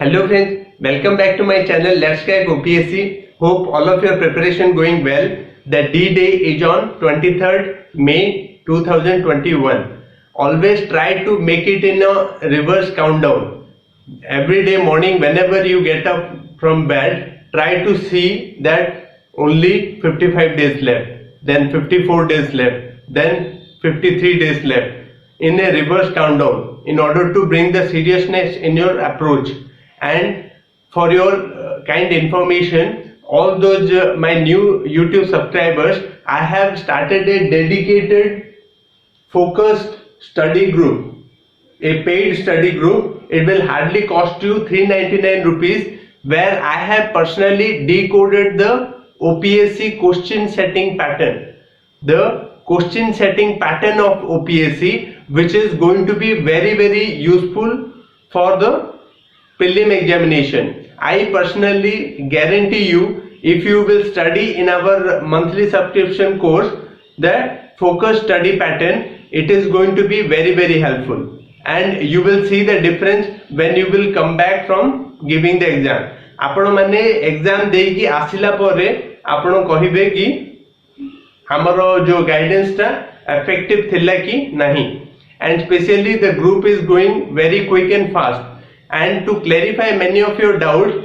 Hello friends, welcome back to my channel Let's Crack OPSC. Hope all of your preparation going well. The D-Day is on 23rd May 2021. Always try to make it in a reverse countdown. Every day morning whenever you get up from bed, try to see that only 55 days left, then 54 days left, then 53 days left in a reverse countdown in order to bring the seriousness in your approach. And for your kind information, all those my new YouTube subscribers, I have started a dedicated focused study group, a paid study group. It will hardly cost you 399 rupees, where I have personally decoded the OPSC question setting pattern, the question setting pattern of OPSC, which is going to be very useful for the prelim examination. I personally guarantee you, if you will study in our monthly subscription course, the focused study pattern, it is going to be very helpful, and you will see the difference when you will come back from giving the exam. आपण माने exam देई कि आसिला परे आपण कहिबे कि हमरो जो गाइडेंस ता इफेक्टिव थिला कि नहीं, and specially the group is going very quick and fast. And to clarify many of your doubts,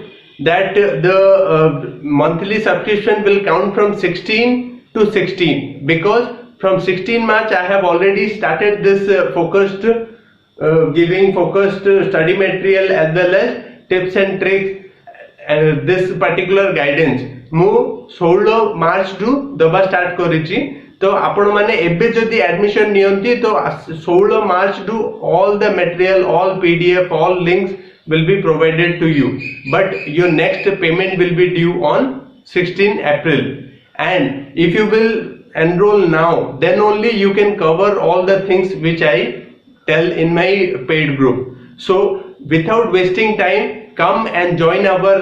that the monthly subscription will count from 16 to 16, because from 16 March I have already started this focused giving focused study material as well as tips and tricks. This particular guidance मु 16 March two दबा start करिछि. तो आपण माने एबे जदि admission नियंती तो 16 March two all the material, all PDF, all links will be provided to you, but your next payment will be due on 16 April. And if you will enroll now, then only you can cover all the things which I tell in my paid group. So without wasting time, come and join our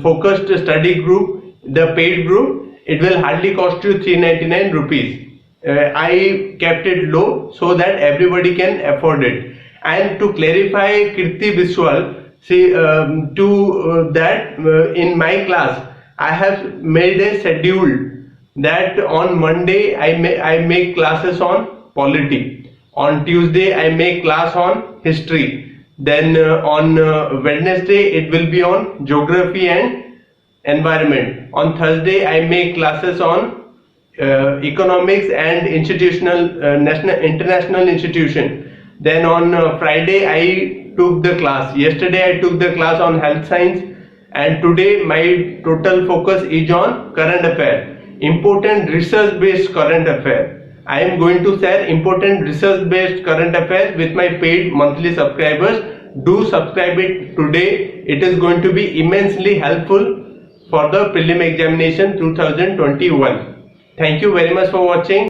focused study group, the paid group. It will hardly cost you 399 rupees. I kept it low so that everybody can afford it. And to clarify, Kirti Biswal, see, in my class I have made a schedule that on Monday I make classes on polity, on Tuesday I make class on history, then on Wednesday it will be on geography and environment, on Thursday I make classes on economics and international institution, then on Friday I took the class, yesterday I took the class on health science, and today my total focus is on current affair, important research based current affair. I am going to share important research based current affairs with my paid monthly subscribers. Do subscribe it today. It is going to be immensely helpful for the prelim examination 2021. Thank you very much for watching.